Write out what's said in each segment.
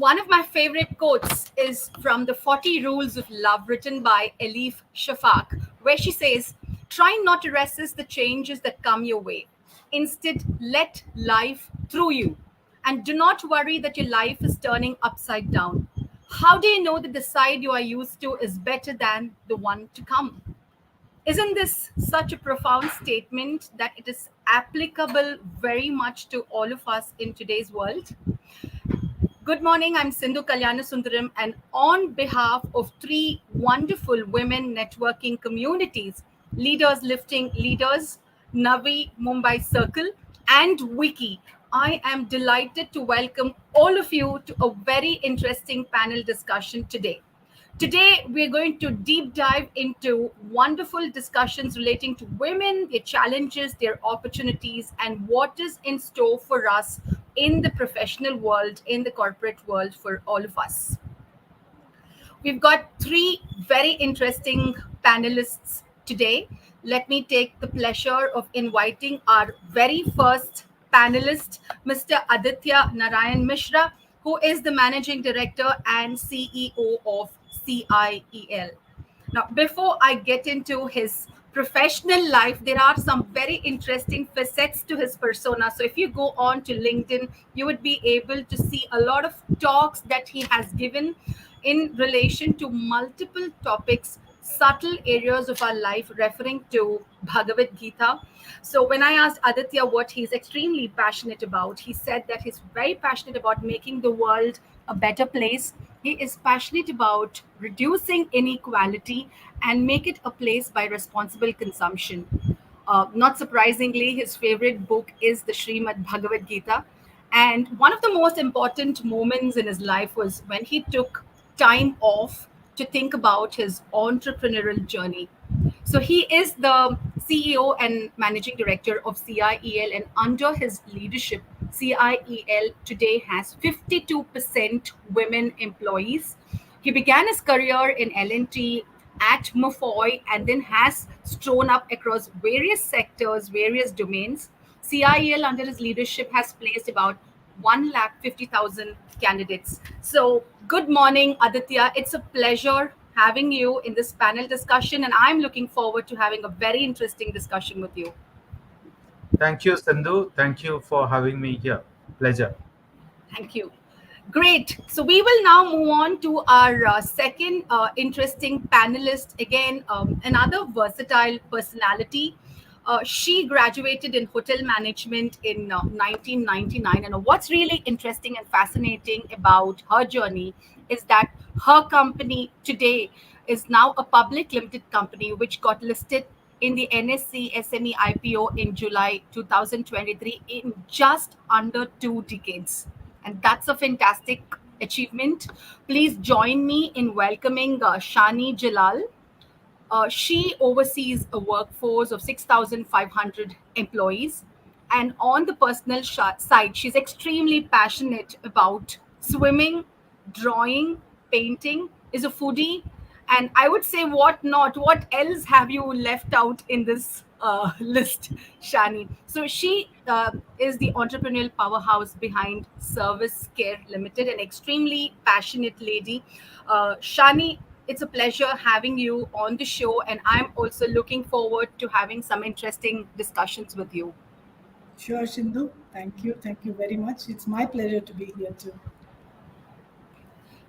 One of my favorite quotes is from the 40 Rules of Love, written by Elif Shafak, where she says, "Try not to resist the changes that come your way. Instead, let life through you. And do not worry that your life is turning upside down. How do you know that the side you are used to is better than the one to come?" Isn't this such a profound statement that it is applicable very much to all of us in today's world? Good morning, I'm Sindhu Kalyanasundaram, and on behalf of three wonderful women networking communities, Leaders Lifting Leaders, Navi, Mumbai Circle, and Wiki, I am delighted to welcome all of you to a very interesting panel discussion today. Today, we're going to deep dive into wonderful discussions relating to women, their challenges, their opportunities, and what is in store for us in the professional world, in the corporate world for all of us. We've got three very interesting panelists today. Let me take the pleasure of inviting our very first panelist, Mr. Aditya Narayan Mishra, who is the Managing Director and CEO of CIEL. Now, before I get into his professional life, there are some very interesting facets to his persona. So, if you go on to LinkedIn, you would be able to see a lot of talks that he has given in relation to multiple topics, subtle areas of our life, referring to Bhagavad Gita. So, when I asked Aditya what he's extremely passionate about, he said that he's very passionate about making the world a better place. He is passionate about reducing inequality and make it a place by responsible consumption. Not surprisingly, his favorite book is the Srimad Bhagavad Gita. And one of the most important moments in his life was when he took time off to think about his entrepreneurial journey. So he is the CEO and managing director of CIEL, and under his leadership, CIEL today has 52% women employees. He began his career in L&T at Mafoy and then has strewn up across various sectors, various domains. CIEL under his leadership has placed about 150,000 candidates. So, good morning, Aditya. It's a pleasure having you in this panel discussion, and I'm looking forward to having a very interesting discussion with you. Thank you, Sandhu. Thank you for having me here. Pleasure. Thank you. Great. So we will now move on to our second interesting panelist. Again, another versatile personality. She graduated in hotel management in 1999. And what's really interesting and fascinating about her journey is that her company today is now a public limited company which got listed in the NSE SME IPO in July 2023 in just under 2 decades. And that's a fantastic achievement. Please join me in welcoming Shani Jalal. She oversees a workforce of 6,500 employees. And on the personal side, she's extremely passionate about swimming, drawing, painting, is a foodie. And I would say, what not? What else have you left out in this list, Shani? So she is the entrepreneurial powerhouse behind Service Care Limited, an extremely passionate lady. Shani, it's a pleasure having you on the show, and I'm also looking forward to having some interesting discussions with you. Sure, Sindhu. Thank you. Thank you very much. It's my pleasure to be here too.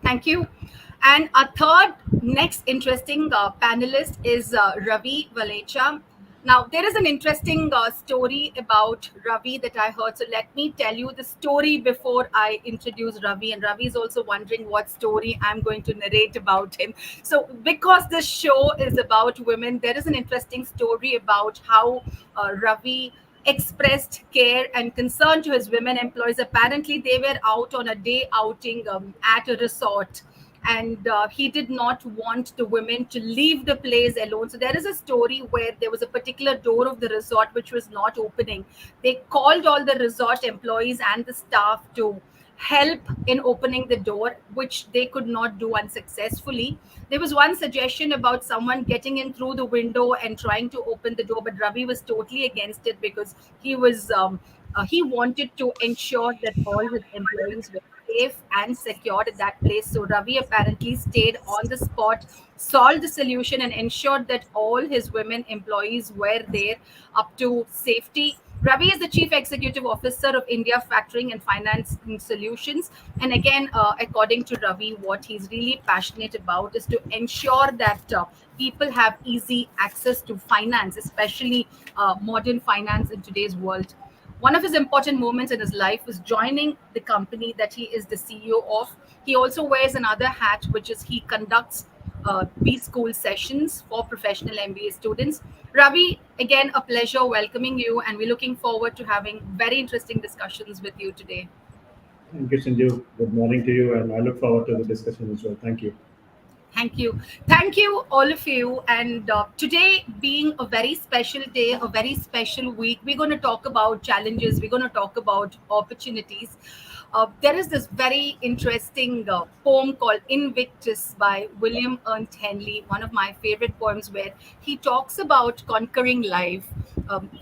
Thank you. And our third next interesting panelist is Ravi Valecha. Now, there is an interesting story about Ravi that I heard. So let me tell you the story before I introduce Ravi. And Ravi is also wondering what story I'm going to narrate about him. So because this show is about women, there is an interesting story about how Ravi expressed care and concern to his women employees. Apparently, they were out on a day outing at a resort, and he did not want the women to leave the place alone. So there is a story where there was a particular door of the resort which was not opening. They called all the resort employees and the staff to help in opening the door, which they could not do unsuccessfully. There was one suggestion about someone getting in through the window and trying to open the door, but Ravi was totally against it because he wanted to ensure that all his employees were safe and secured at that place. So Ravi apparently stayed on the spot, solved the solution, and ensured that all his women employees were there up to safety. Ravi is the Chief Executive Officer of India Factoring and Financing Solutions. And again, according to Ravi, what he's really passionate about is to ensure that people have easy access to finance, especially modern finance in today's world. One of his important moments in his life was joining the company that he is the CEO of. He also wears another hat, which is he conducts B school sessions for professional MBA students. Ravi, again, a pleasure welcoming you, and we're looking forward to having very interesting discussions with you today. Thank you, Sindhu. Good morning to you, and I look forward to the discussion as well. Thank you. Thank you. Thank you, all of you. And today, being a very special day, a very special week, we're going to talk about challenges, we're going to talk about opportunities. There is this very interesting poem called Invictus by William Ernst Henley, one of my favorite poems, where he talks about conquering life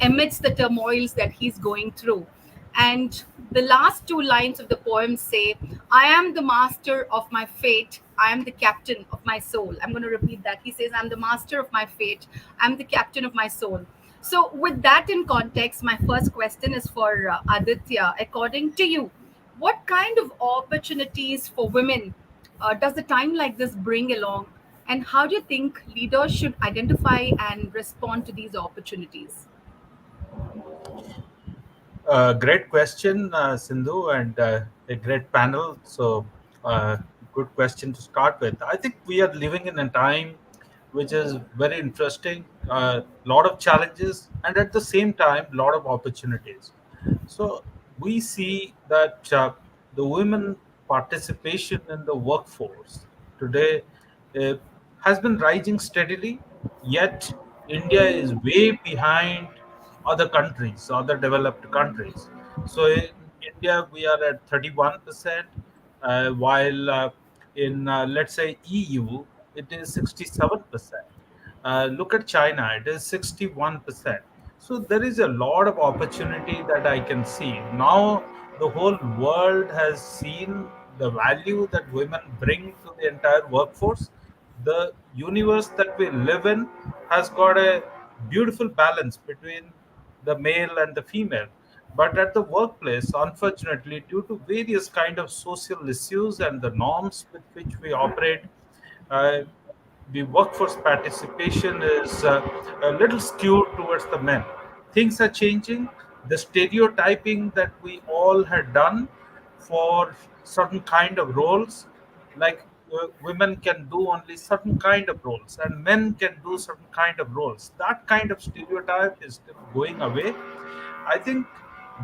amidst the turmoils that he's going through. And the last two lines of the poem say, I am the master of my fate. I am the captain of my soul. I'm going to repeat that. He says, I'm the master of my fate. I'm the captain of my soul. So, with that in context, my first question is for Aditya. According to you, what kind of opportunities for women does a time like this bring along? And how do you think leaders should identify and respond to these opportunities? Great question, Sindhu, and a great panel. So, uh, good question to start with. I think we are living in a time which is very interesting, a lot of challenges, and at the same time, a lot of opportunities. So, we see that the women participation in the workforce today uh, has been rising steadily, yet India is way behind other countries, other developed countries. So in India, we are at 31%, while in, let's say, EU, it is 67%. Look at China, it is 61%. So there is a lot of opportunity that I can see. Now, the whole world has seen the value that women bring to the entire workforce. The universe that we live in has got a beautiful balance between the male and the female, but at the workplace, unfortunately, due to various kind of social issues and the norms with which we operate, uh, the workforce participation is a little skewed towards the men. Things are changing. The stereotyping that we all had done for certain kind of roles, like women can do only certain kind of roles and men can do certain kind of roles, that kind of stereotype is going away. I think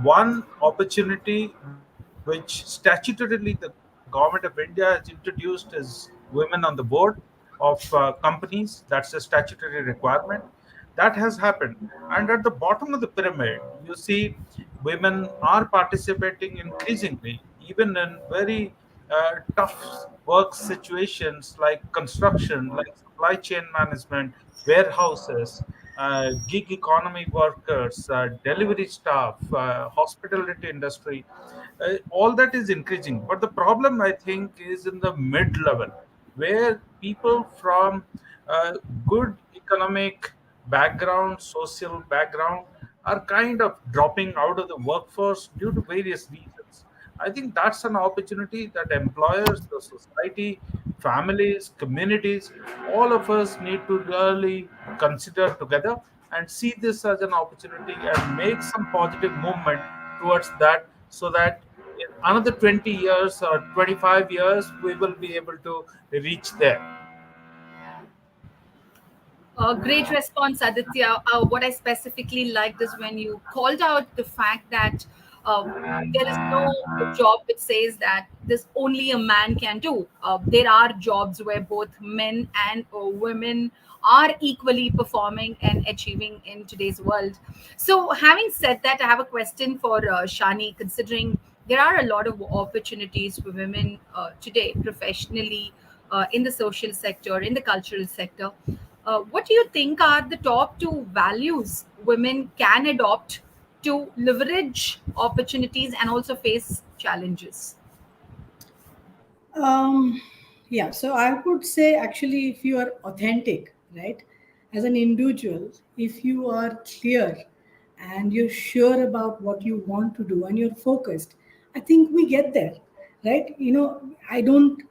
one opportunity which statutorily the government of India has introduced is women on the board of companies. That's a statutory requirement. That has happened. And at the bottom of the pyramid, you see women are participating increasingly, even in very tough work situations like construction, like supply chain management, warehouses, gig economy workers, delivery staff, hospitality industry. All that is increasing. But the problem, I think, is in the mid level, where people from uh, good economic background, social background, are kind of dropping out of the workforce due to various reasons. I think that's an opportunity that employers, the society, families, communities, all of us need to really consider together and see this as an opportunity and make some positive movement towards that, so that in another 20 years or 25 years we will be able to reach there. Great response, Aditya. What I specifically liked is when you called out the fact that there is no job which says that this only a man can do. There are jobs where both men and women are equally performing and achieving in today's world. So, having said that, I have a question for Shani, considering there are a lot of opportunities for women today professionally in the social sector, in the cultural sector. What do you think are the top two values women can adopt to leverage opportunities and also face challenges? Um, yeah, so I would say actually, if you are authentic, right, as an individual, if you are clear and you're sure about what you want to do and you're focused, I think we get there, right? I don't,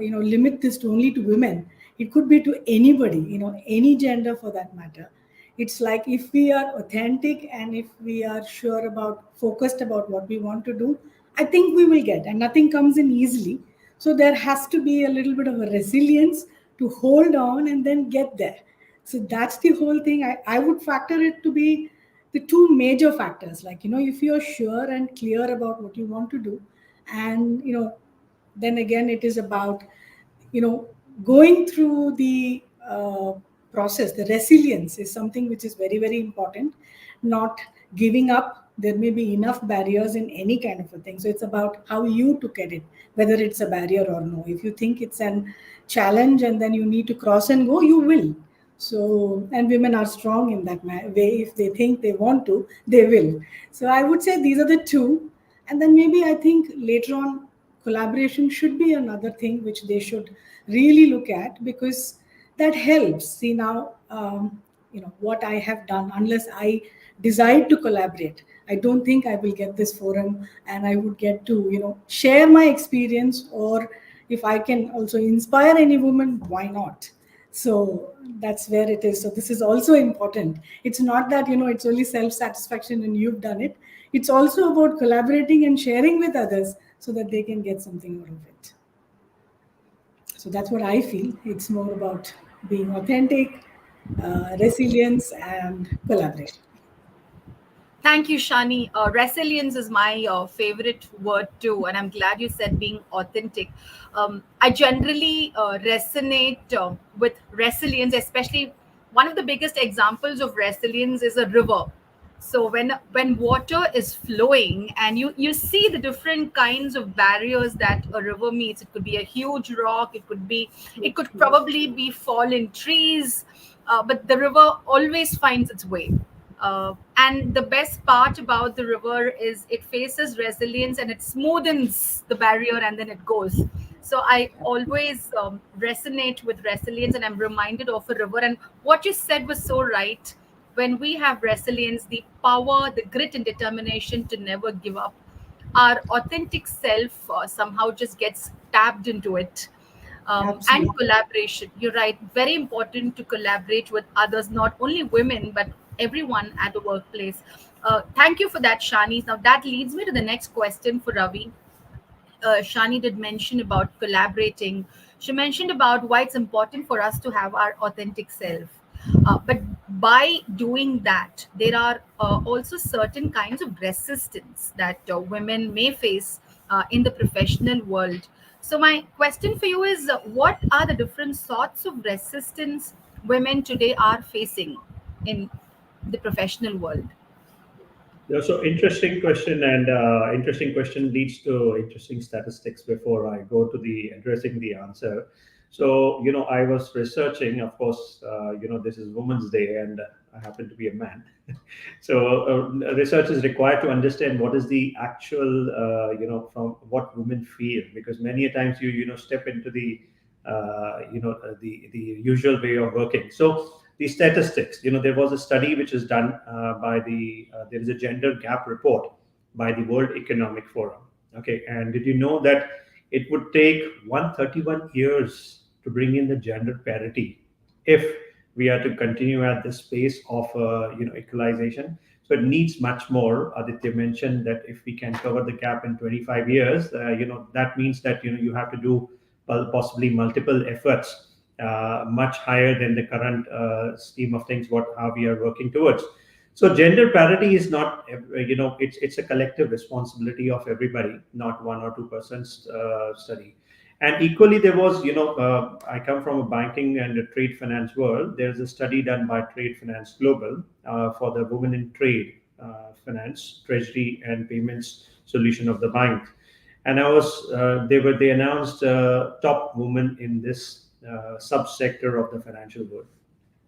limit this to only to women. It could be to anybody, any gender for that matter. It's like if we are authentic and if we are sure about, focused about what we want to do, I think we will get, and nothing comes in easily. So there has to be a little bit of a resilience to hold on and then get there. So that's the whole thing. I would factor it to be the two major factors. Like, if you're sure and clear about what you want to do, and, then again, it is about, you know going through the process. The resilience is something which is very, very important. Not giving up. There may be enough barriers in any kind of a thing, so it's about how you took at it, whether it's a barrier or no. If you think it's an challenge and then you need to cross and go, you will. So, and women are strong in that way. If they think they want to, they will. So I would say these are the two. And then maybe I think later on, collaboration should be another thing which they should really look at, because that helps. See, now, what I have done, unless I decide to collaborate, I don't think I will get this forum and I would get to, share my experience. Or if I can also inspire any woman, why not? So that's where it is. So this is also important. It's not that, it's only self satisfaction and you've done it. It's also about collaborating and sharing with others so that they can get something out of it. So that's what I feel. It's more about being authentic, resilience, and collaboration. Thank you, Shani. Resilience is my favorite word too, and I'm glad you said being authentic. I generally resonate with resilience, especially one of the biggest examples of resilience is a river. So when water is flowing and you see the different kinds of barriers that a river meets, it could be a huge rock, it could probably be fallen trees, but the river always finds its way. And the best part about the river is it faces resilience and it smoothens the barrier and then it goes. So I always resonate with resilience and I'm reminded of a river. And what you said was so right. When we have resilience, the power, the grit and determination to never give up, our authentic self somehow just gets tapped into it. And Absolutely. collaboration, you're right, very important to collaborate with others, not only women but everyone at the workplace. Thank you for that, Shani. Now that leads me to the next question for Ravi. Shani did mention about collaborating. She mentioned about why it's important for us to have our authentic self. But by doing that, there are also certain kinds of resistance that women may face in the professional world. So, my question for you is what are the different sorts of resistance women today are facing in the professional world? Yeah, so interesting question, and interesting question leads to interesting statistics before I go to the addressing the answer. So, I was researching, of course, this is Women's Day, and I happen to be a man. So, research is required to understand what is the actual, from what women feel, because many a times you step into the, the usual way of working. So, the statistics, there was a study which is done by there is a gender gap report by the World Economic Forum. Okay, and did you know that it would take 131 years to bring in the gender parity if we are to continue at this pace of equalization? So it needs much more. Aditya mentioned that if we can cover the gap in 25 years, that means that you have to do possibly multiple efforts, much higher than the current scheme of things what how we are working towards. So gender parity is not, it's a collective responsibility of everybody, not 1 or 2% study. And equally, there was, I come from a banking and a trade finance world. There's a study done by Trade Finance Global for the women in trade finance, treasury, and payments solution of the bank. And they announced top woman in this subsector of the financial world.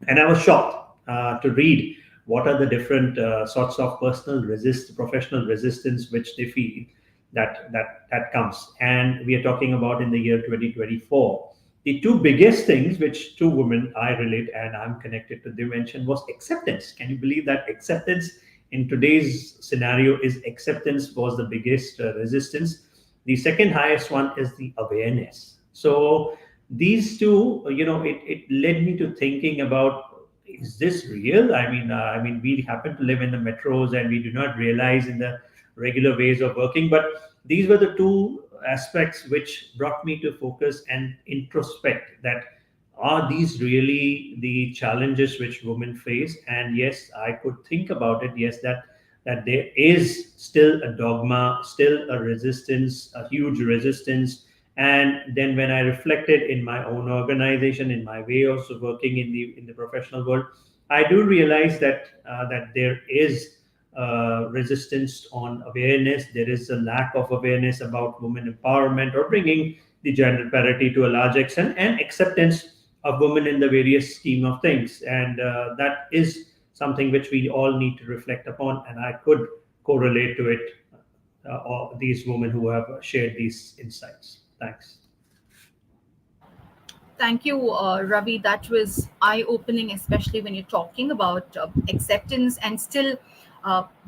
And I was shocked to read what are the different sorts of professional resistance which they feel. that comes. And we are talking about in the year 2024. The two biggest things which two women I relate and I'm connected to, they mentioned, was acceptance. Can you believe that acceptance in today's scenario is acceptance was the biggest resistance. The second highest one is the awareness. So these two, it led me to thinking about, is this real? I mean, we happen to live in the metros and we do not realize in the regular ways of working. But these were the two aspects which brought me to focus and introspect that, are these really the challenges which women face? And yes, I could think about it. Yes, that there is still a dogma, still a resistance, a huge resistance. And then when I reflected in my own organization, in my way of working in the professional world, I do realize that there is resistance on awareness. There is a lack of awareness about women empowerment or bringing the gender parity to a large extent, and acceptance of women in the various scheme of things. And that is something which we all need to reflect upon. And I could correlate to it, or these women who have shared these insights. Thanks. Thank you, Ravi. That was eye opening, especially when you're talking about acceptance. And still,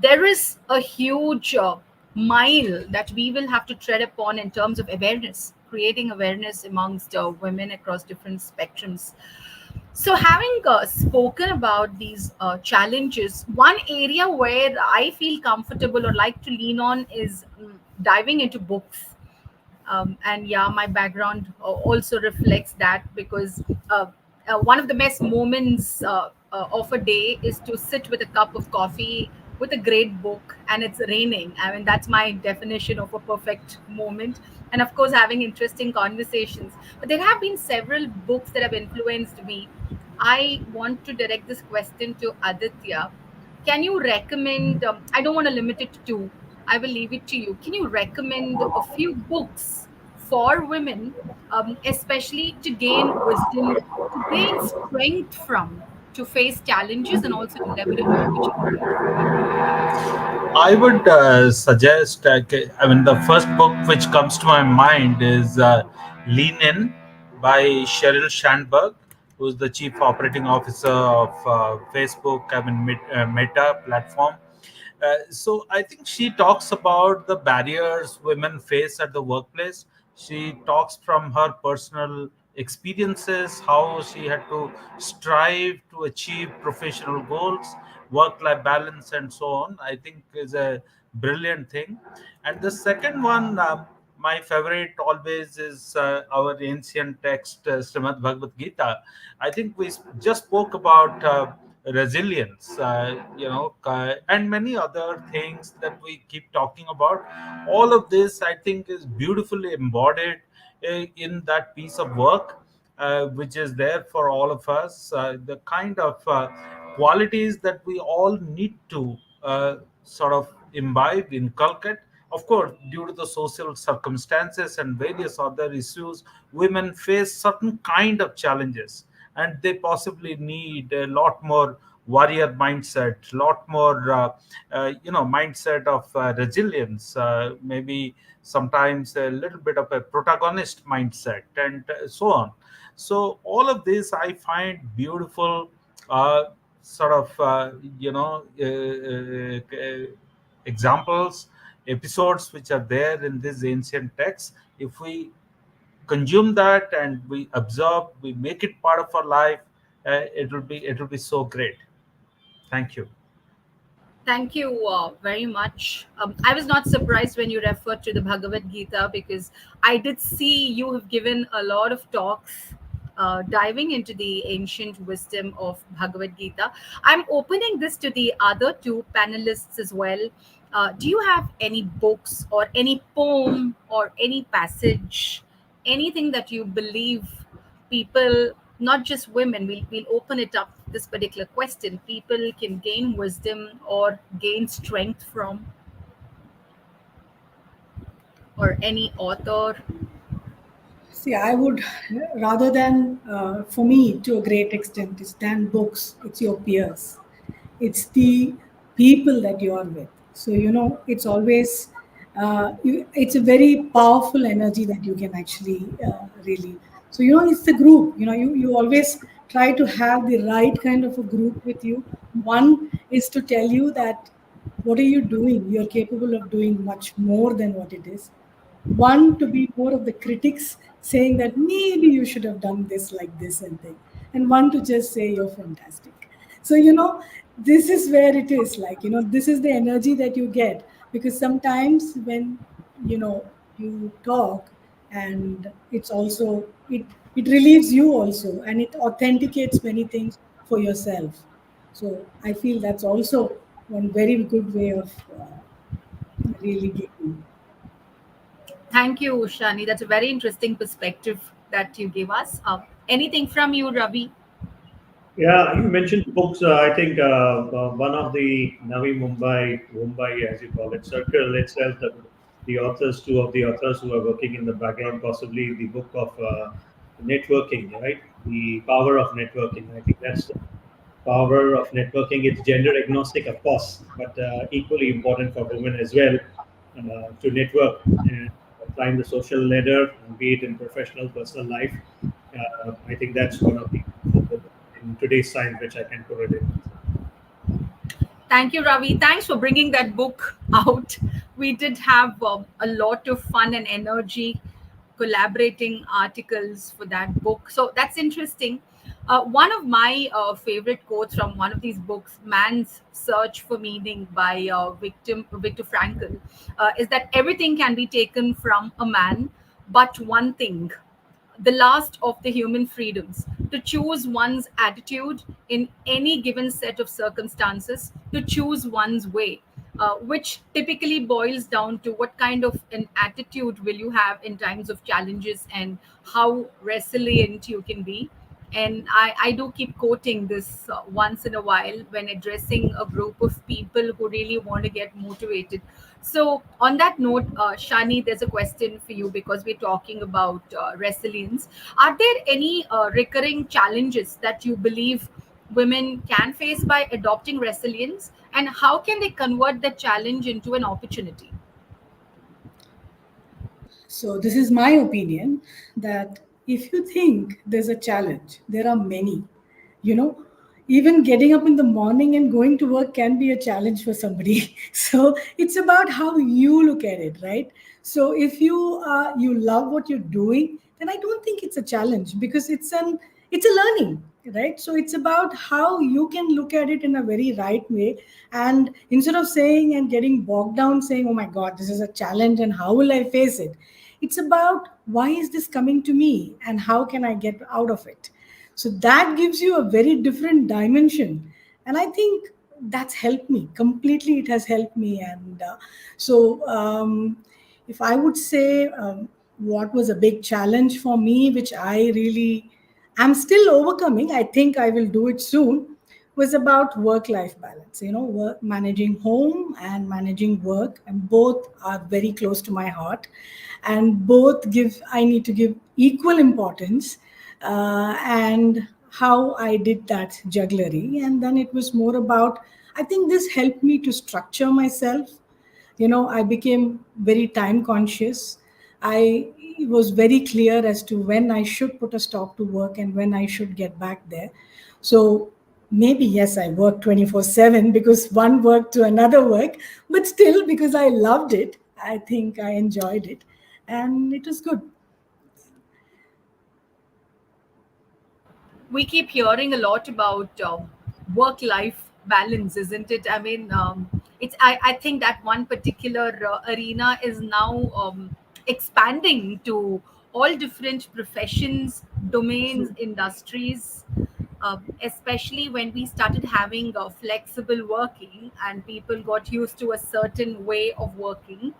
there is a huge mile that we will have to tread upon in terms of awareness, creating awareness amongst women across different spectrums. So, having spoken about these challenges, one area where I feel comfortable or like to lean on is diving into books. And yeah, my background also reflects that, because one of the best moments of a day is to sit with a cup of coffee with a great book and it's raining. I mean, that's my definition of a perfect moment. And of course, having interesting conversations. But there have been several books that have influenced me. I want to direct this question to Aditya. Can you recommend? I don't want to limit it to two. I will leave it to you. Can you recommend a few books for women, especially to gain wisdom, to gain strength from, to face challenges, and also to leverage opportunities? I would suggest, I mean, the first book which comes to my mind is Lean In by Sheryl Sandberg, who's the chief operating officer of Facebook, I mean, Meta platform. So I think she talks about the barriers women face at the workplace. She talks from her personal experiences, how she had to strive to achieve professional goals, work-life balance, and so on. I think is a brilliant thing. And the second one, my favorite always is our ancient text, Srimad Bhagavad Gita. I think we just spoke about resilience, and many other things that we keep talking about. All of this, I think, is beautifully embodied in that piece of work, which is there for all of us. The kind of qualities that we all need to sort of imbibe, inculcate. Of course, due to the social circumstances and various other issues, women face certain kind of challenges, and they possibly need a lot more warrior mindset, lot more mindset of resilience, maybe sometimes a little bit of a protagonist mindset, and so on. So all of this I find beautiful, uh, sort of examples, episodes which are there in this ancient text. If we consume that and we absorb, we make it part of our life, it will be so great. Thank you. Thank you very much. I was not surprised when you referred to the Bhagavad Gita, because I did see you have given a lot of talks diving into the ancient wisdom of Bhagavad Gita. I'm opening this to the other two panelists as well. Do you have any books or any poem or any passage, anything that you believe people, not just women, we'll open it up, this particular question, people can gain wisdom or gain strength from, or any author? See, I would, rather than, for me, to a great extent, it's than books, it's your peers. It's the people that you are with. So, it's always it's a very powerful energy that you can actually really. So it's the group. You always try to have the right kind of a group with you. One is to tell you that what are you doing? You're capable of doing much more than what it is. One to be more of the critics saying that maybe you should have done this like this and thing, and one to just say you're fantastic. So this is where it is like, this is the energy that you get, because sometimes when you know you talk, and it's also it relieves you also, and it authenticates many things for yourself. So I feel that's also one very good way of really giving. Thank you, Shani. That's a very interesting perspective that you give us. Anything from you, Ravi? Yeah, you mentioned books. I think one of the Navi Mumbai, as you call it, circle itself, the authors, two of the authors who are working in the background, possibly the book of networking, right? The power of networking. I think that's the power of networking. It's gender agnostic, of course, but equally important for women as well to network and climb the social ladder, be it in professional, personal life. I think that's one of the in today's science which I can correlate with. Thank you, Ravi. Thanks for bringing that book out. We did have a lot of fun and energy collaborating articles for that book. So that's interesting. One of my favorite quotes from one of these books, Man's Search for Meaning by Viktor Frankl, is that everything can be taken from a man, but one thing, the last of the human freedoms, to choose one's attitude in any given set of circumstances, to choose one's way, which typically boils down to what kind of an attitude will you have in times of challenges and how resilient you can be. And I do keep quoting this once in a while when addressing a group of people who really want to get motivated. So, on that note, Shani, there's a question for you because we're talking about resilience. Are there any recurring challenges that you believe women can face by adopting resilience, and how can they convert that challenge into an opportunity? So, this is my opinion that if you think there's a challenge, there are many. You know, even getting up in the morning and going to work can be a challenge for somebody. So, it's about how you look at it, right? So, if you love what you're doing, then I don't think it's a challenge, because it's a learning, right? So it's about how you can look at it in a very right way, and instead of saying and getting bogged down saying, oh my god, this is a challenge and how will I face it, it's about why is this coming to me and how can I get out of it. So that gives you a very different dimension, and I think that's helped me completely. It has helped me. And if I would say, what was a big challenge for me, which I really am still overcoming, I think I will do it soon, was about work life balance. Managing home and managing work, and both are very close to my heart, and both I need to give equal importance. And how I did that jugglery. And then it was more about, I think this helped me to structure myself. I became very time conscious. I was very clear as to when I should put a stop to work and when I should get back there. So maybe yes, I worked 24/7 because one work to another work, but still, because I loved it, I think I enjoyed it, and it was good. We keep hearing a lot about work life balance, isn't it? I mean, I think that one particular arena is now expanding to all different professions, domains, True. industries, especially when we started having flexible working and people got used to a certain way of working.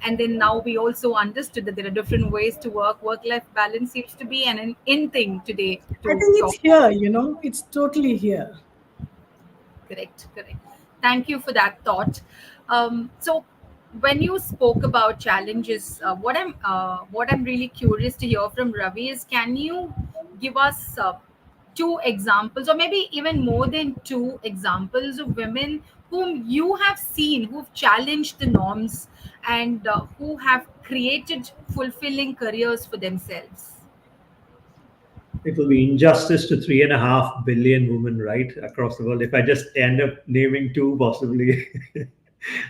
And then now we also understood that there are different ways to work. Work life balance seems to be an in thing today I to think it's talk. here, it's totally here. Correct, correct. Thank you for that thought. So, when you spoke about challenges, what I'm really curious to hear from Ravi is, can you give us two examples, or maybe even more than two examples of women whom you have seen, who've challenged the norms and who have created fulfilling careers for themselves? It will be injustice to 3.5 billion women, right, across the world if I just end up naming two, possibly.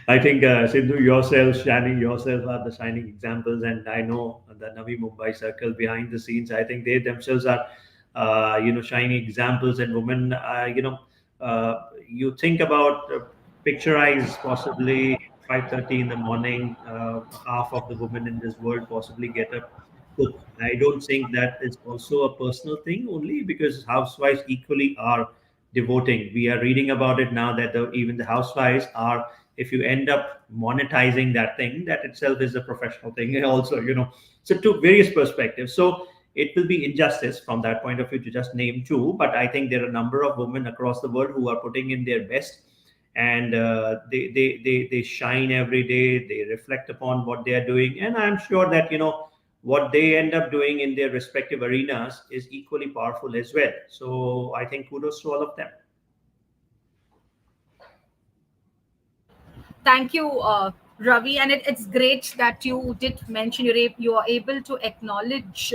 I think Sindhu yourself, Shani yourself are the shining examples, and I know the Navi Mumbai circle behind the scenes. I think they themselves are, shining examples. And women, you think about picturize possibly 5:30 in the morning. Half of the women in this world possibly get up, cook. I don't think that is also a personal thing only, because housewives equally are devoting. We are reading about it now that even the housewives are, if you end up monetizing that thing, that itself is a professional thing also, So to various perspectives. So it will be injustice from that point of view to just name two, but I think there are a number of women across the world who are putting in their best, and they shine every day. They reflect upon what they are doing, and I'm sure that what they end up doing in their respective arenas is equally powerful as well. So I think kudos to all of them. Thank you, Ravi. And it's great that you did mention you are able to acknowledge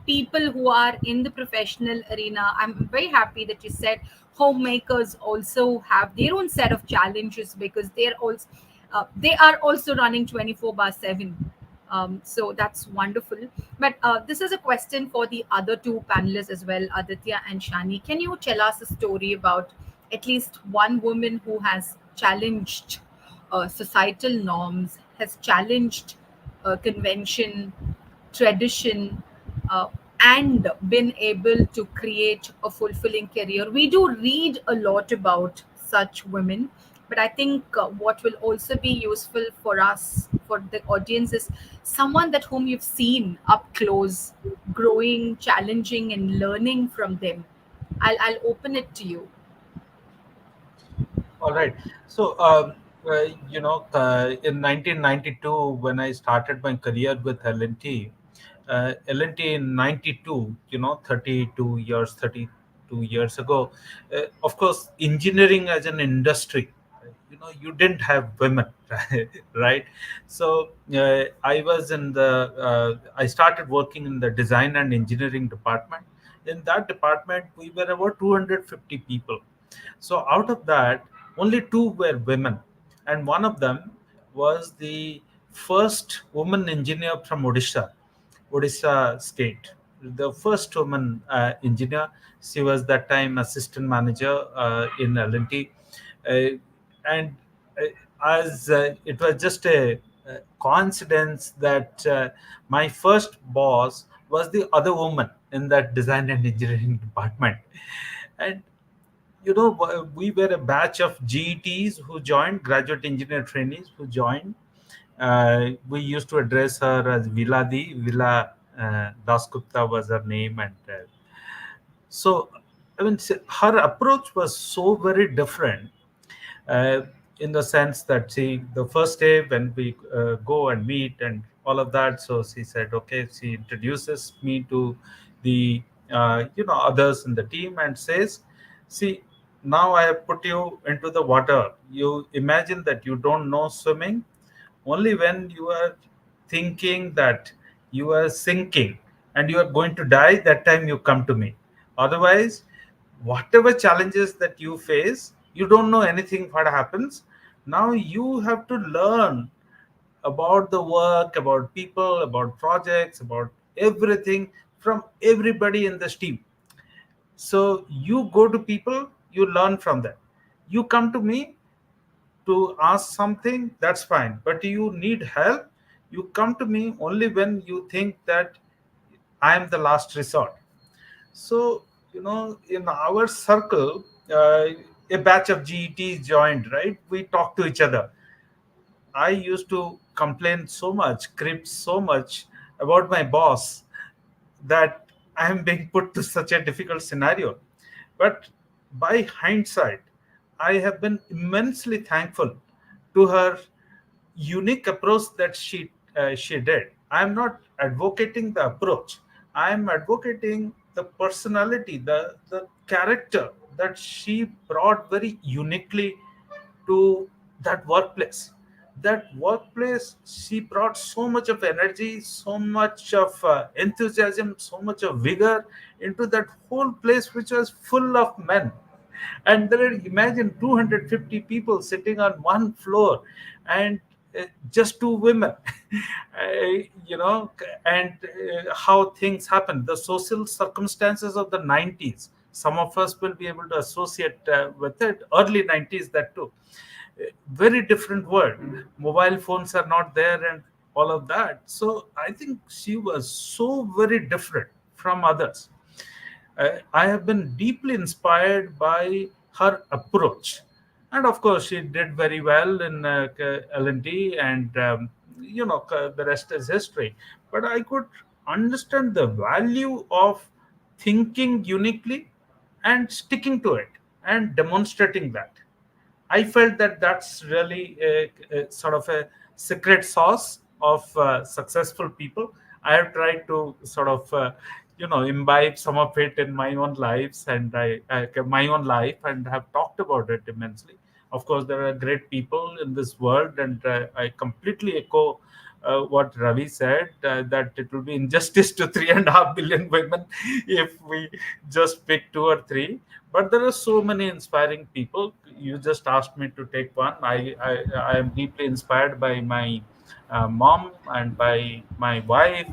people who are in the professional arena. I'm very happy that you said homemakers also have their own set of challenges, because they are also running 24/7. So that's wonderful. But this is a question for the other two panelists as well, Aditya and Shani. Can you tell us a story about at least one woman who has challenged societal norms, has challenged convention, tradition, uh, and been able to create a fulfilling career? We do read a lot about such women, but I think what will also be useful for us, for the audience, is someone that whom you've seen up close, growing, challenging, and learning from them. I'll open it to you. All right. So, in 1992, when I started my career with LNT, LNT in 92, 32 years ago, of course, engineering as an industry, you didn't have women, right? So, I started working in the design and engineering department. In that department, we were about 250 people. So out of that, only two were women, and one of them was the first woman engineer from Odisha state. The first woman engineer. She was that time assistant manager in L&T, and as it was just a coincidence that my first boss was the other woman in that design and engineering department. And we were a batch of GETs who joined, graduate engineer trainees who joined. We used to address her as Vila Dasgupta was her name. And so, I mean, her approach was so very different, uh, in the sense that, see, the first day when we go and meet and all of that, so she said, okay, she introduces me to the others in the team and says, see, now I have put you into the water. You imagine that you don't know swimming. Only when you are thinking that you are sinking and you are going to die, that time you come to me. Otherwise, whatever challenges that you face, you don't know anything what happens. Now you have to learn about the work, about people, about projects, about everything from everybody in this team. So you go to people, you learn from them. You come to me to ask something, that's fine. But you need help, you come to me only when you think that I am the last resort. So, in our circle, a batch of GETs joined, right? We talk to each other. I used to complain so much, crib so much about my boss, that I am being put to such a difficult scenario. But by hindsight, I have been immensely thankful to her unique approach that she did. I am not advocating the approach. I am advocating the personality, the character that she brought very uniquely to that workplace. That workplace, she brought so much of energy, so much of enthusiasm, so much of vigor into that whole place, which was full of men. And then imagine 250 people sitting on one floor, and just two women. You know, and how things happen, the social circumstances of the 90s, some of us will be able to associate with it, early 90s, that too. Very different world. Mobile phones are not there and all of that. So I think she was so very different from others. I have been deeply inspired by her approach. And of course, she did very well in L&D, and the rest is history. But I could understand the value of thinking uniquely and sticking to it and demonstrating that. I felt that that's really a sort of a secret sauce of successful people. I have tried to sort of, imbibe some of it in my own lives, and my own life, and have talked about it immensely. Of course, there are great people in this world, and I completely echo what Ravi said, that it will be injustice to 3.5 billion women if we just pick two or three. But there are so many inspiring people. You just asked me to take one. I am deeply inspired by my mom and by my wife,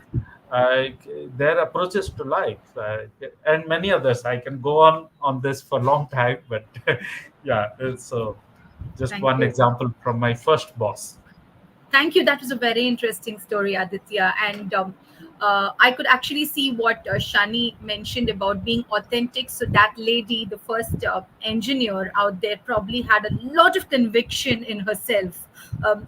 uh, their approaches to life, and many others. I can go on this for a long time, but yeah. So just Thank one you. example from my first boss. Thank you. That was a very interesting story, Aditya. And I could actually see what Shani mentioned about being authentic. So, that lady, the first engineer out there, probably had a lot of conviction in herself,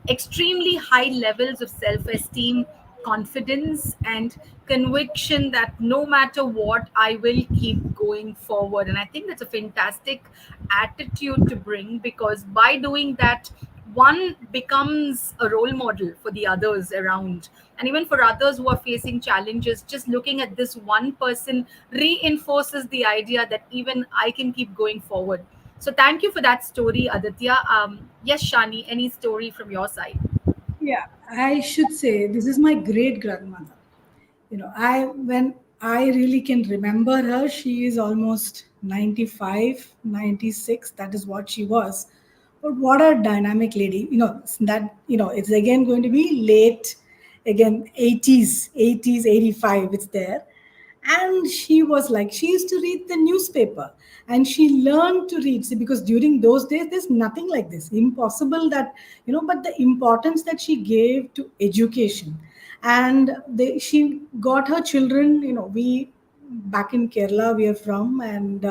extremely high levels of self esteem, confidence, and conviction that no matter what, I will keep going forward. And I think that's a fantastic attitude to bring, because by doing that, one becomes a role model for the others around. And even for others who are facing challenges, just looking at this one person reinforces the idea that even I can keep going forward. So thank you for that story, Aditya. Yes, Shani, any story from your side? Yeah, I should say this is my great grandmother. I when I really can remember her, she is almost 95, 96. That is what she was. But what a dynamic lady. It's again going to be late, again 80s, 85, it's there. And she was like, she used to read the newspaper, and she learned to read. See, because during those days there's nothing like this, impossible that, but the importance that she gave to education. And she got her children, we back in Kerala we are from, and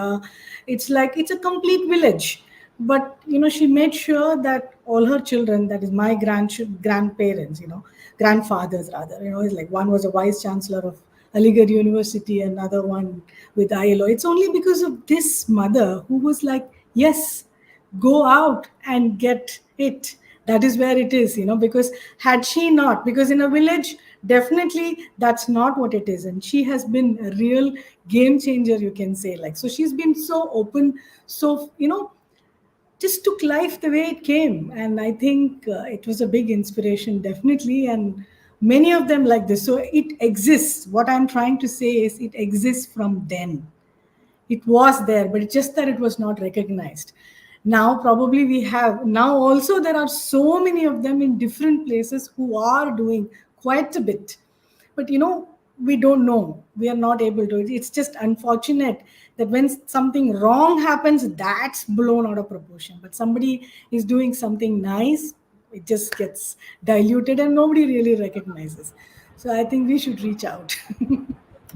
it's like it's a complete village. But she made sure that all her children, that is my grandparents, grandfathers rather, is like, one was a vice chancellor of Aligarh University, another one with ILO. It's only because of this mother who was like, yes, go out and get it. That is where it is, because had she not, because in a village, definitely that's not what it is. And she has been a real game changer, you can say. Like, so she's been so open, so, just took life the way it came. And I think it was a big inspiration, definitely. And many of them like this. So it exists. What I'm trying to say is it exists from then. It was there, but it's just that it was not recognized. Now probably we have, now also there are so many of them in different places who are doing quite a bit. But we don't know, we are not able to. It's just unfortunate that when something wrong happens, that's blown out of proportion. But somebody is doing something nice, it just gets diluted and nobody really recognizes. So I think we should reach out.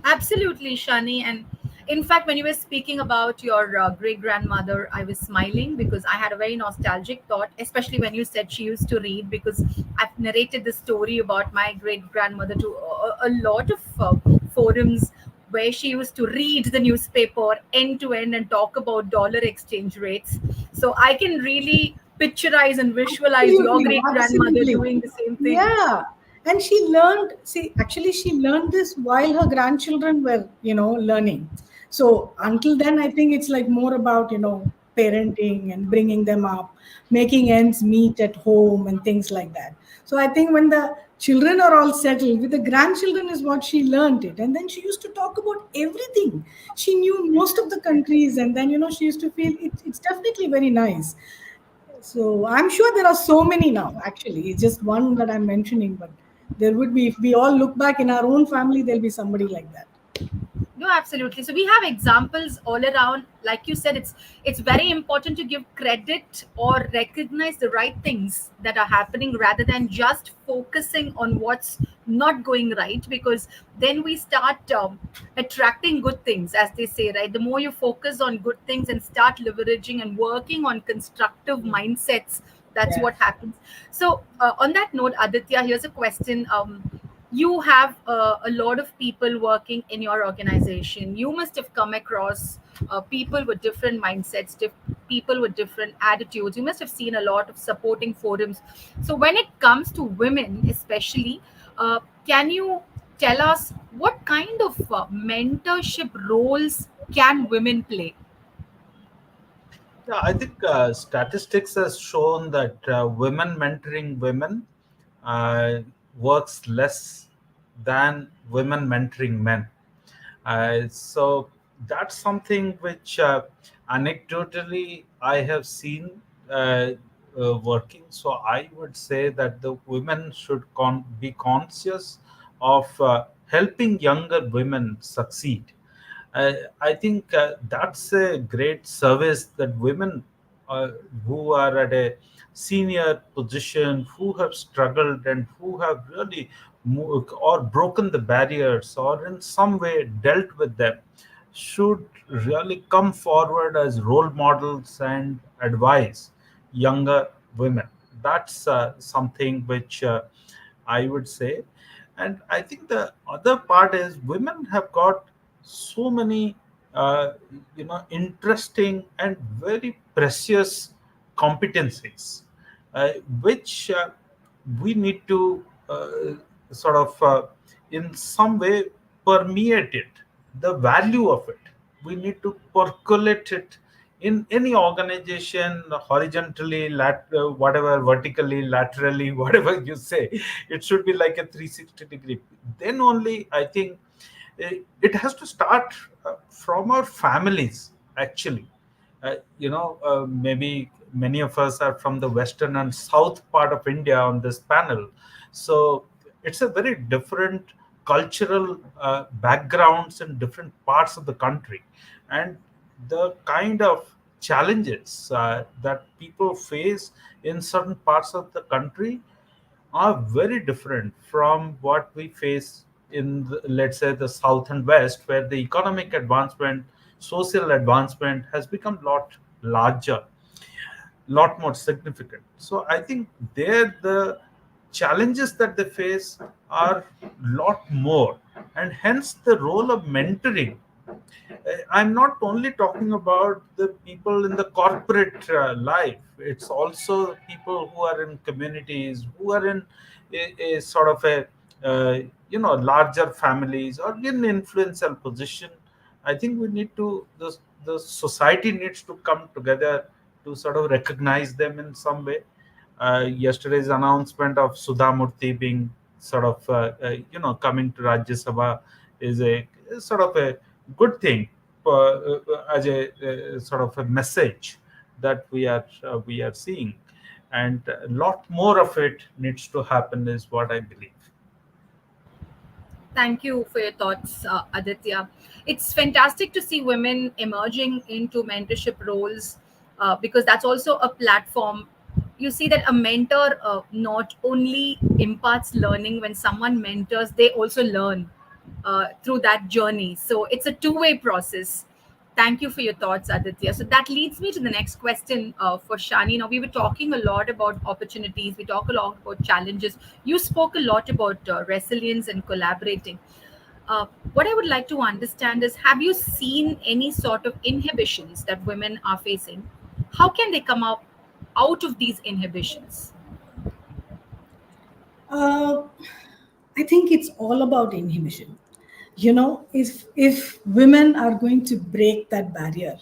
Absolutely, Shani. And in fact, when you were speaking about your great grandmother, I was smiling because I had a very nostalgic thought, especially when you said she used to read. Because I've narrated the story about my great grandmother to a lot of forums where she used to read the newspaper end to end and talk about dollar exchange rates. So I can really picturize and visualize your Absolutely, great grandmother absolutely. doing the same thing. Yeah. And she learned, see, actually, she learned this while her grandchildren were, learning. So until then, I think it's like more about, parenting and bringing them up, making ends meet at home and things like that. So I think when the children are all settled, with the grandchildren is what she learned it. And then she used to talk about everything. She knew most of the countries. And then, she used to feel it's definitely very nice. So I'm sure there are so many now, actually. It's just one that I'm mentioning, but there would be, if we all look back in our own family, there'll be somebody like that. No, absolutely. So we have examples all around. Like you said, it's very important to give credit or recognize the right things that are happening rather than just focusing on what's not going right, because then we start attracting good things, as they say, right? The more you focus on good things and start leveraging and working on constructive mindsets, that's Yeah. what happens. So on that note, Aditya, here's a question. You have a lot of people working in your organization. You must have come across people with different mindsets, people with different attitudes. You must have seen a lot of supporting forums. So when it comes to women especially, can you tell us what kind of mentorship roles can women play? Yeah, I think statistics has shown that women mentoring women uh, works less than women mentoring men. So that's something which anecdotally I have seen working. So I would say that the women should be conscious of helping younger women succeed. I think that's a great service that women uh, who are at a senior position, who have struggled and who have really or broken the barriers or in some way dealt with them, should really come forward as role models and advise younger women. That's something which I would say. And I think the other part is women have got so many, interesting and very precious competencies, which we need to sort of, in some way, permeate it, the value of it. We need to percolate it in any organization horizontally, whatever, vertically, laterally, whatever you say. It should be like a 360-degree. Then only, I think, it has to start from our families, actually. Maybe many of us are from the western and south part of India on this panel. So it's a very different cultural backgrounds in different parts of the country. And the kind of challenges that people face in certain parts of the country are very different from what we face in, let's say, the south and west, where the economic advancement, social advancement has become lot larger, lot more significant. So I think there the challenges that they face are lot more, and hence the role of mentoring. I'm not only talking about the people in the corporate life. It's also people who are in communities, who are in a sort of a larger families or in influential position. I think we need to the society needs to come together to sort of recognize them in some way. Yesterday's announcement of Sudha Murthy being sort of coming to Rajya Sabha is a sort of a good thing, as a sort of a message that we are seeing, and a lot more of it needs to happen is what I believe. Thank you for your thoughts, Aditya. It's fantastic to see women emerging into mentorship roles, because that's also a platform. You see that a mentor not only imparts learning. When someone mentors, they also learn through that journey. So it's a two-way process. Thank you for your thoughts, Aditya. So that leads me to the next question for Shani. Now, we were talking a lot about opportunities, we talk a lot about challenges. You spoke a lot about resilience and collaborating. What I would like to understand is, have you seen any sort of inhibitions that women are facing? How can they come out of these inhibitions? Uh, I think it's all about inhibition. You know, if women are going to break that barrier,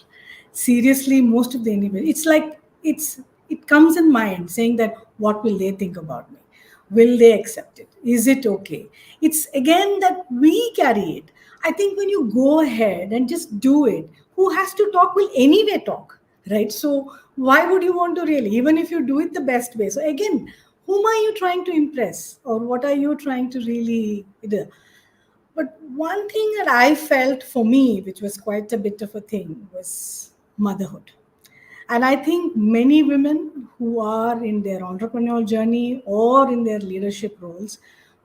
seriously, most of the inhibition, it's like it comes in mind saying that what will they think about me? Will they accept it? Is it okay? It's again that we carry it. I think when you go ahead and just do it, who has to talk will anyway talk, right? So why would you want to really, even if you do it the best way? So again, whom are you trying to impress, or what are you trying to really do? But one thing that I felt for me, which was quite a bit of a thing, was motherhood. And I think many women who are in their entrepreneurial journey or in their leadership roles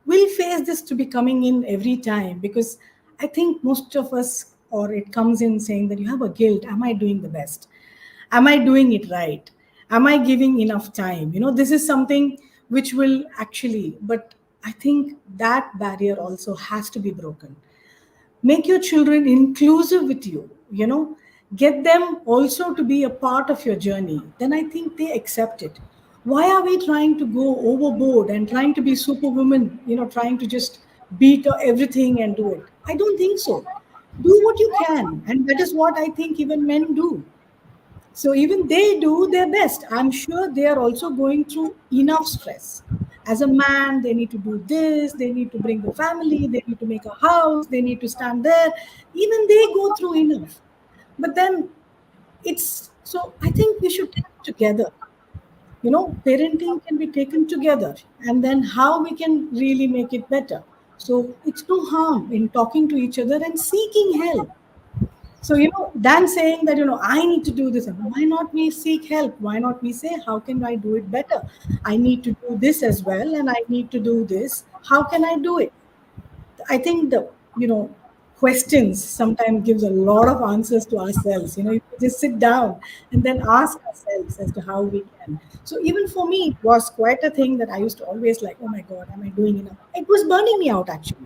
will face this to be coming in every time, because I think most of us, or it comes in saying that you have a guilt. Am I doing the best? Am I doing it right? Am I giving enough time? This is something which will actually, but I think that barrier also has to be broken. Make your children inclusive with you. Get them also to be a part of your journey. Then I think they accept it. Why are we trying to go overboard and trying to be superwoman, trying to just beat everything and do it? I don't think so. Do what you can, and that is what I think even men do. So even they do their best. I'm sure they are also going through enough stress. As a man, they need to do this, they need to bring the family, they need to make a house, they need to stand there. Even they go through enough. But then it's so I think we should take it together. Parenting can be taken together, and then how we can really make it better. So it's no harm in talking to each other and seeking help. So, than saying that, I need to do this, why not we seek help? Why not we say, how can I do it better? I need to do this as well, and I need to do this. How can I do it? I think questions sometimes gives a lot of answers to ourselves. If we just sit down and then ask ourselves as to how we can. So even for me, it was quite a thing that I used to always like, oh my God, am I doing enough? It was burning me out actually.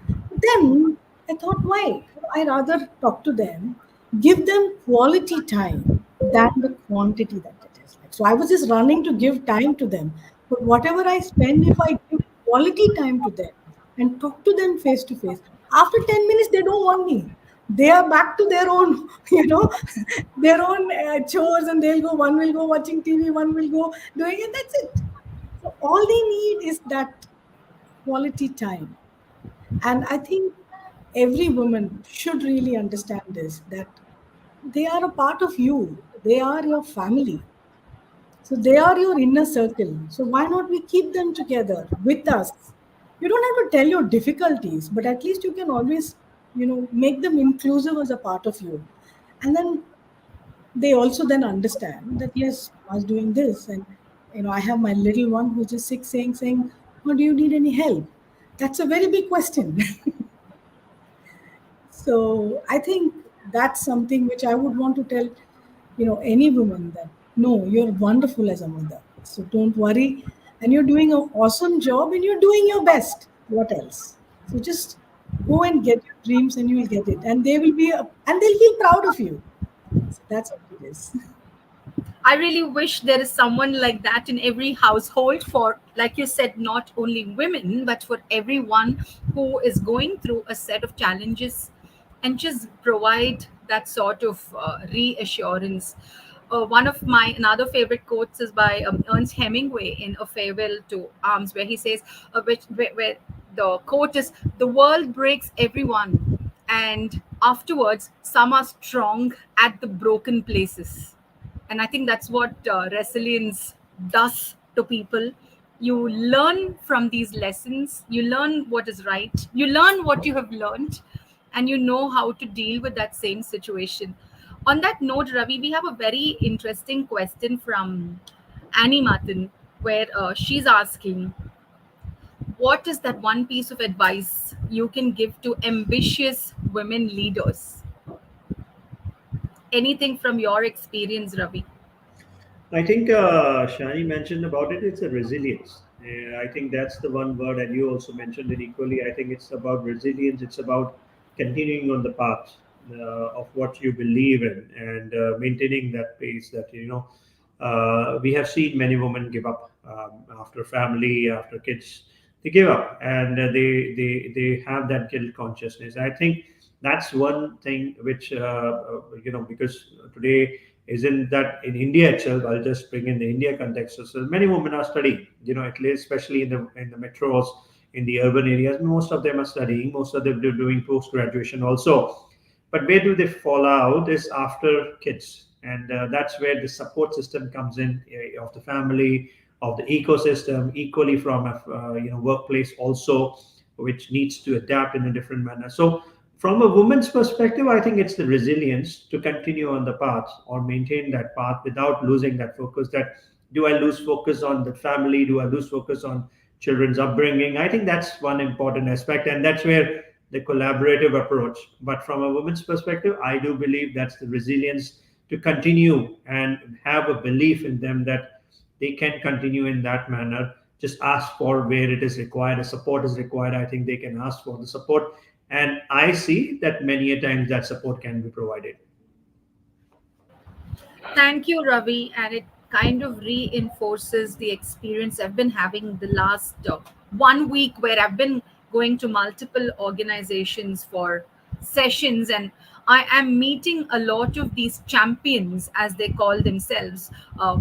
Then I thought, why? I rather talk to them, give them quality time than the quantity that it is. Like, so I was just running to give time to them. But whatever I spend, if I give quality time to them and talk to them face to face, after 10 minutes, they don't want me. They are back to their own, their own chores, and they'll go, one will go watching TV, one will go doing it. That's it. So all they need is that quality time. And I think every woman should really understand this, that they are a part of you, they are your family. So they are your inner circle. So why not we keep them together with us? You don't have to tell your difficulties, but at least you can always, make them inclusive as a part of you. And then they also then understand that yes, I was doing this, and I have my little one who's just sick, saying, "Oh, do you need any help?" That's a very big question. So I think that's something which I would want to tell, any woman that no, you're wonderful as a mother. So don't worry. And you're doing an awesome job and you're doing your best. What else? So just go and get your dreams and you'll get it. And they will be, and they'll feel proud of you. So that's what it is. I really wish there is someone like that in every household for, like you said, not only women, but for everyone who is going through a set of challenges, and just provide that sort of reassurance. One of my another favorite quotes is by Ernest Hemingway in A Farewell to Arms, where he says, where the quote is, "The world breaks everyone, and afterwards, some are strong at the broken places." And I think that's what resilience does to people. You learn from these lessons, you learn what is right, you learn what you have learned, and you know how to deal with that same situation. On that note, Ravi, we have a very interesting question from Annie Martin, where she's asking, what is that one piece of advice you can give to ambitious women leaders? Anything from your experience, Ravi? I think Shani mentioned about it. It's a resilience. I think that's the one word, and you also mentioned it equally. I think it's about resilience. It's about continuing on the path of what you believe in and maintaining that pace. That we have seen many women give up after family, after kids. they give up, and they have that guilt consciousness. I think that's one thing which because today isn't that in India itself. I'll just bring in the India context. So many women are studying, at least especially in the metros, in the urban areas. Most of them are studying. Most of them are doing post graduation also. But where do they fall out is after kids, and that's where the support system comes in, of the family, of the ecosystem, equally from a workplace also, which needs to adapt in a different manner. So from a woman's perspective, I think it's the resilience to continue on the path or maintain that path without losing that focus. That, do I lose focus on the family? Do I lose focus on children's upbringing? I think that's one important aspect, and that's where the collaborative approach. But from a woman's perspective, I do believe that's the resilience to continue and have a belief in them that they can continue in that manner. Just ask for where it is required, a support is required. I think they can ask for the support, and I see that many a times that support can be provided. Thank you, Ravi. And it kind of reinforces the experience I've been having the last 1 week, where I've been going to multiple organizations for sessions, and I am meeting a lot of these champions, as they call themselves,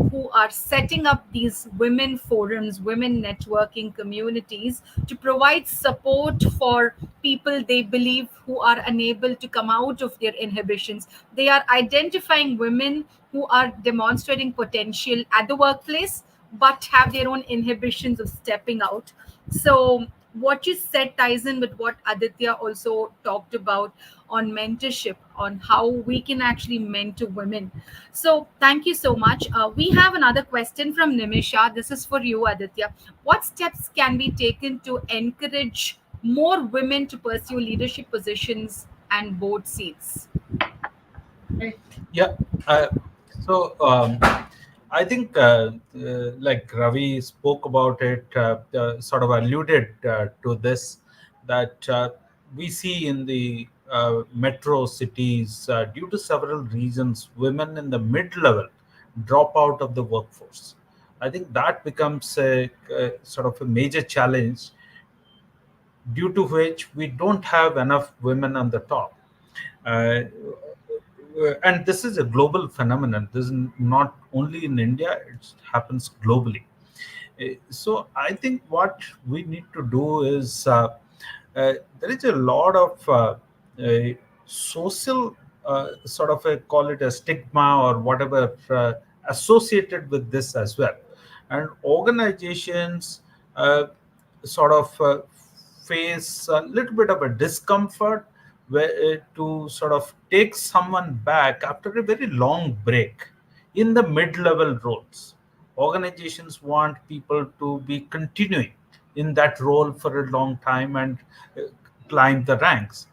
who are setting up these women forums, women networking communities to provide support for people they believe who are unable to come out of their inhibitions. They are identifying women who are demonstrating potential at the workplace but have their own inhibitions of stepping out. So what you said ties in with what Aditya also talked about on mentorship, on how we can actually mentor women. So thank you so much. We have another question from Nimisha. This is for you, Aditya. What steps can be taken to encourage more women to pursue leadership positions and board seats? Right. Yeah. Uh, so I think, like Ravi spoke about it, sort of alluded to this, that we see in the metro cities, due to several reasons, women in the mid level drop out of the workforce. I think that becomes a sort of a major challenge, due to which we don't have enough women on the top. Uh, and this is a global phenomenon. This is not only in India; it happens globally. So I think what we need to do is, there is a lot of social, sort of a, call it a stigma or whatever, associated with this as well, and organizations uh, sort of face a little bit of a discomfort to sort of take someone back after a very long break in the mid-level roles. Organizations want people to be continuing in that role for a long time and uh, climb the ranks.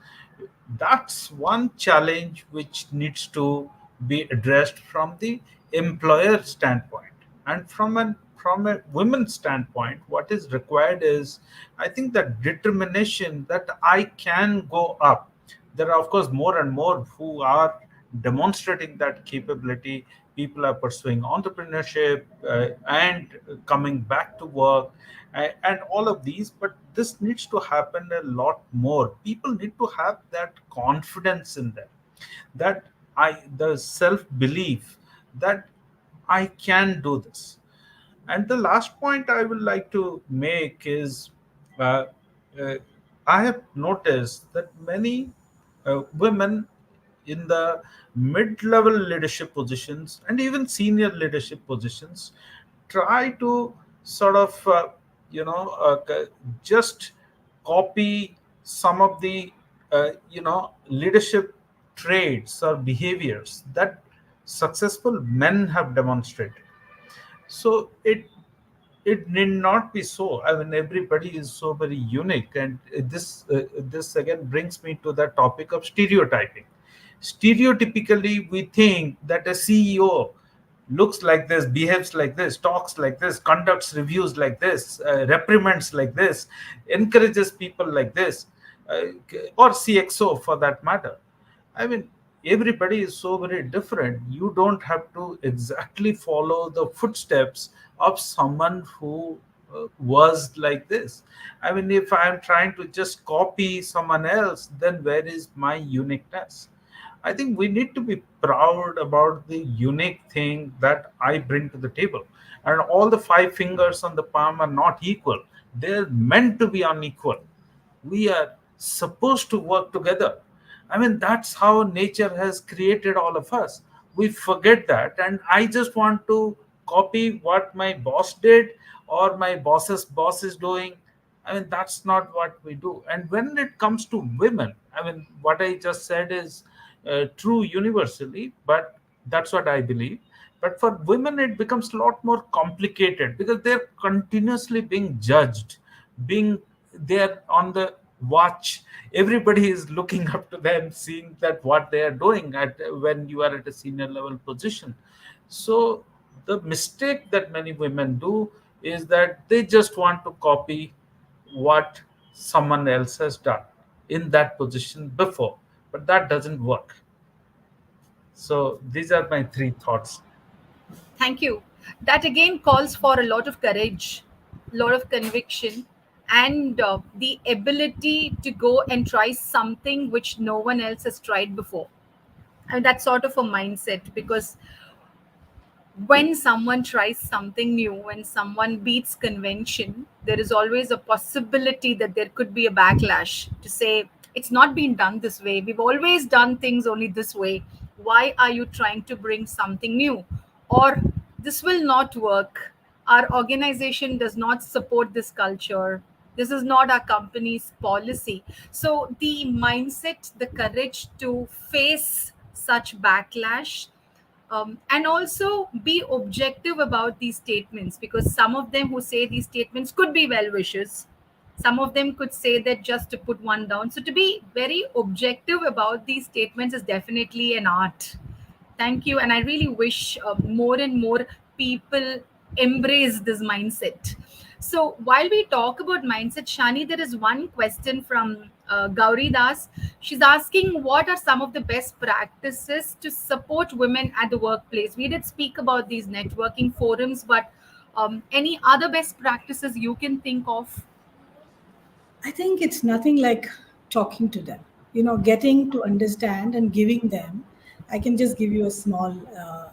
That's one challenge which needs to be addressed from the employer standpoint. And from a women's standpoint, what is required is, I think, that determination that I can go up. There are, of course, more and more who are demonstrating that capability. People are pursuing entrepreneurship, and coming back to work, and all of these. But this needs to happen a lot more. People need to have that confidence in them, that the self belief that I can do this. And the last point I would like to make is, uh, uh, I have noticed that many women in the mid-level leadership positions and even senior leadership positions try to sort of, just copy some of the leadership traits or behaviors that successful men have demonstrated. So it need not be so. I mean, everybody is so very unique, and this again brings me to the topic of stereotyping. Stereotypically, we think that a CEO looks like this, behaves like this, talks like this, conducts reviews like this, reprimands like this, encourages people like this, uh, or CXO for that matter. I mean, everybody is so very different. You don't have to exactly follow the footsteps of someone who was like this. I mean, if I'm trying to just copy someone else, then where is my uniqueness? I think we need to be proud about the unique thing that I bring to the table. And all the five fingers on the palm are not equal, they're meant to be unequal. We are supposed to work together. I mean, that's how nature has created all of us. We forget that, and I just want to copy what my boss did or my boss's boss is doing. I mean, that's not what we do. And when it comes to women, I mean, what I just said is true universally, but that's what I believe. But for women, it becomes a lot more complicated because they're continuously being judged, being they're on the watch. Everybody is looking up to them, seeing that what they are doing at when you are at a senior level position. So the mistake that many women do is that they just want to copy what someone else has done in that position before, but that doesn't work. So these are my three thoughts. Thank you. That again calls for a lot of courage, a lot of conviction, and the ability to go and try something which no one else has tried before. And that's sort of a mindset, because when someone tries something new, when someone beats convention, there is always a possibility that there could be a backlash to say, it's not been done this way. We've always done things only this way. Why are you trying to bring something new? Or this will not work. Our organization does not support this culture. This is not our company's policy. So the mindset, the courage to face such backlash, and also be objective about these statements, because some of them who say these statements could be well wishers, some of them could say that just to put one down. So to be very objective about these statements is definitely an art. Thank you. And I really wish more and more people embrace this mindset. So while we talk about mindset, Shani, there is one question from Gauri Das. She's asking, what are some of the best practices to support women at the workplace? We did speak about these networking forums, but any other best practices you can think of? I think it's nothing like talking to them, getting to understand and giving them. I can just give you a small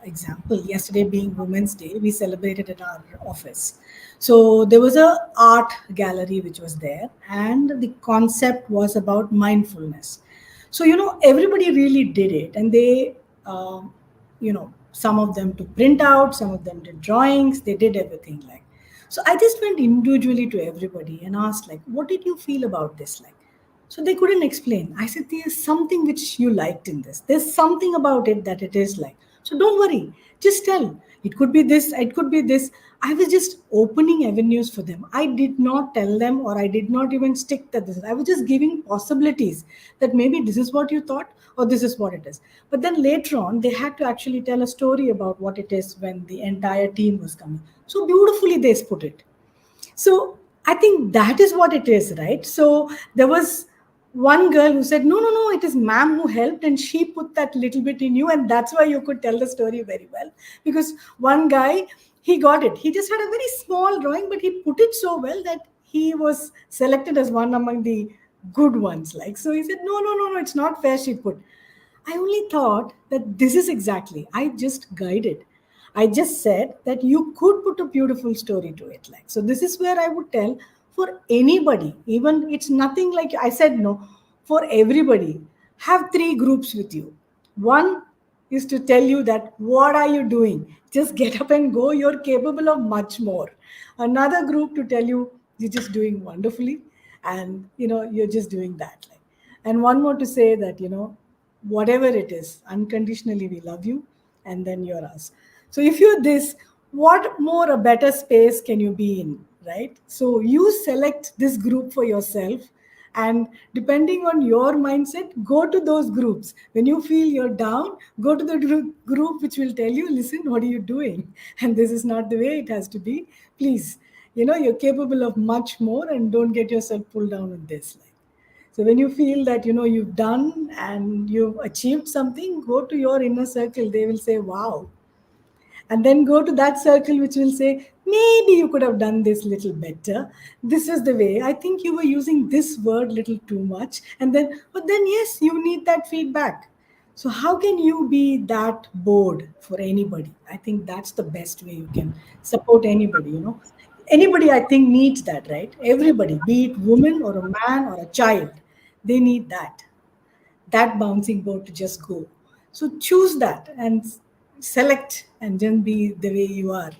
example. Yesterday, being Women's Day, we celebrated at our office. So there was a art gallery which was there, and the concept was about mindfulness. So everybody really did it, and they, some of them took print out, some of them did drawings, they did everything like. So I just went individually to everybody and asked, like, what did you feel about this? Like, so they couldn't explain. I said, there's something which you liked in this. There's something about it that it is like. So don't worry. Just tell. It could be this, it could be this. I was just opening avenues for them. I did not tell them, or I did not even stick to this. I was just giving possibilities that maybe this is what you thought or this is what it is. But then later on, they had to actually tell a story about what it is when the entire team was coming. So beautifully they put it. So I think that is what it is, right? So there was one girl who said, no, no, no, it is ma'am who helped, and she put that little bit in you, and that's why you could tell the story very well. Because one guy, he got it. He just had a very small drawing, but he put it so well that he was selected as one among the good ones. Like, so he said, no, no, no, no, it's not fair, she put. I only thought that this is exactly, I just guided. I just said that you could put a beautiful story to it. Like, so this is where I would tell for anybody, even it's nothing like I said, no, for everybody, have three groups with you. One is to tell you that what are you doing? Just get up and go. You're capable of much more. Another group to tell you you're just doing wonderfully, and you're just doing that. Like, and one more to say that whatever it is, unconditionally we love you, and then you're us. So if you're this, what more a better space can you be in, right? So you select this group for yourself, and depending on your mindset, go to those groups. When you feel you're down, go to the group which will tell you, listen, what are you doing? And this is not the way it has to be. Please, you're capable of much more, and don't get yourself pulled down with this. So when you feel that you've done and you've achieved something, go to your inner circle. They will say, wow. And then go to that circle which will say, maybe you could have done this little better. This is the way. I think you were using this word little too much. And then, but then, yes, you need that feedback. So, how can you be that bored for anybody? I think that's the best way you can support anybody, Anybody, I think, needs that, right? Everybody, be it woman or a man or a child, they need that bouncing board to just go. So, choose that and select and then be the way you are.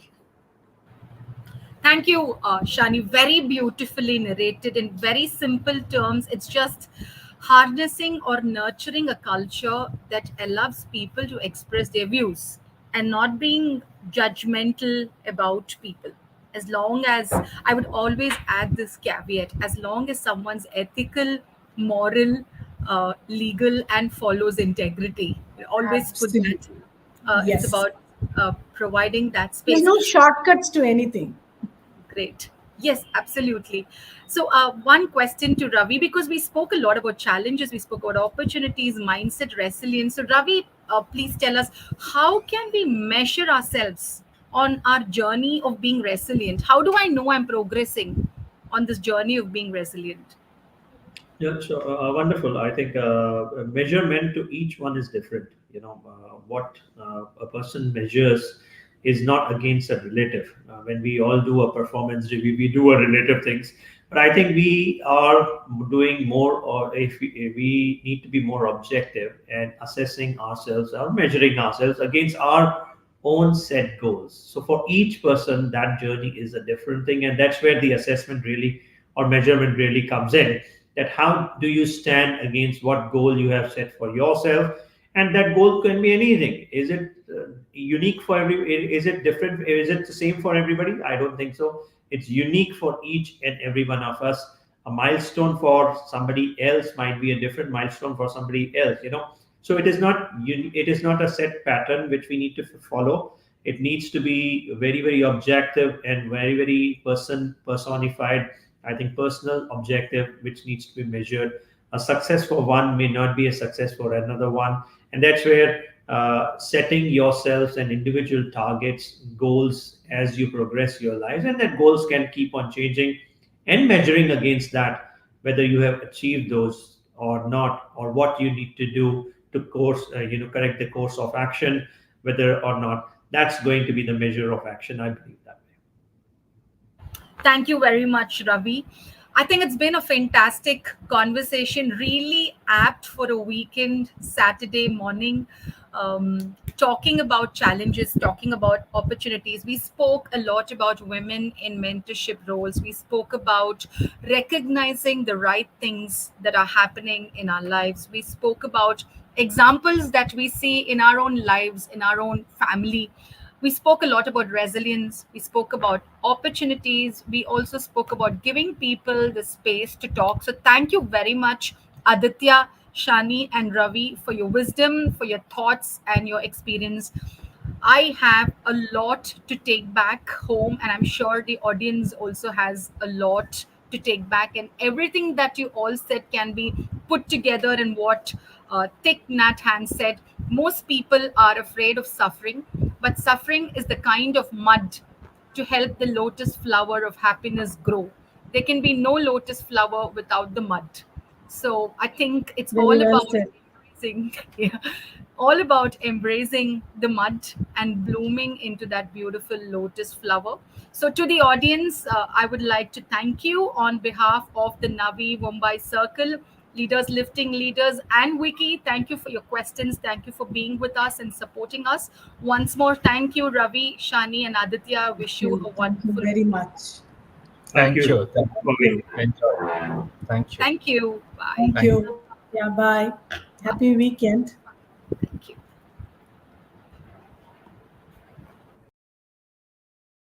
Thank you, Shani. Very beautifully narrated in very simple terms. It's just harnessing or nurturing a culture that allows people to express their views and not being judgmental about people. As long as, I would always add this caveat, as long as someone's ethical, moral, legal, and follows integrity. We always put that. Absolutely. It's Yes. about providing that There's space. no shortcuts to anything. Great. Yes, absolutely. So, one question to Ravi, because we spoke a lot about challenges, we spoke about opportunities, mindset, resilience. So, Ravi, please tell us, how can we measure ourselves on our journey of being resilient? How do I know I'm progressing on this journey of being resilient? Yeah, so wonderful. I think measurement to each one is different. What a person measures is not against a relative. When we all do a performance review, we do a relative things. But I think we are doing more, or if we need to be more objective and assessing ourselves or measuring ourselves against our own set goals. So for each person, that journey is a different thing, and that's where the assessment really or measurement really comes in, that how do you stand against what goal you have set for yourself, and that goal can be anything. Is it unique for every, is it different, is it the same for everybody? I don't think so. It's unique for each and every one of us. A milestone for somebody else might be a different milestone for somebody else. So it is not it is not a set pattern which we need to follow. It needs to be very, very objective and very, very personified. I think personal objective which needs to be measured. A success for one may not be a success for another one, and that's where setting yourselves and individual targets, goals as you progress your lives, and that goals can keep on changing, and measuring against that whether you have achieved those or not, or what you need to do to correct the course of action, whether or not that's going to be the measure of action. I believe that way. Thank you very much, Ravi. I think it's been a fantastic conversation, really apt for a weekend Saturday morning. Talking about challenges, talking about opportunities. We spoke a lot about women in mentorship roles. We spoke about recognizing the right things that are happening in our lives. We spoke about examples that we see in our own lives, in our own family. We spoke a lot about resilience. We spoke about opportunities. We also spoke about giving people the space to talk. So, thank you very much, Aditya, Shani, and Ravi, for your wisdom, for your thoughts, and your experience. I have a lot to take back home, and I'm sure the audience also has a lot to take back. And everything that you all said can be put together in what Thich Nhat Hanh said. Most people are afraid of suffering, but suffering is the kind of mud to help the lotus flower of happiness grow. There can be no lotus flower without the mud. So I think it's Very all well about said. embracing, yeah, all about embracing the mud and blooming into that beautiful lotus flower. So to the audience, I would like to thank you on behalf of the Navi Mumbai Circle, Leaders Lifting Leaders, and Wiki. Thank you for your questions. Thank you for being with us and supporting us. Once more, thank you, Ravi, Shani, and Aditya. Wish you a Thank you wonderful very week. much. Thank Thank you. you. Thank Thank you. you. Okay. Enjoy. Thank you. Thank you. Bye. Thank Thank you. you. Yeah, bye. Happy weekend. Thank you.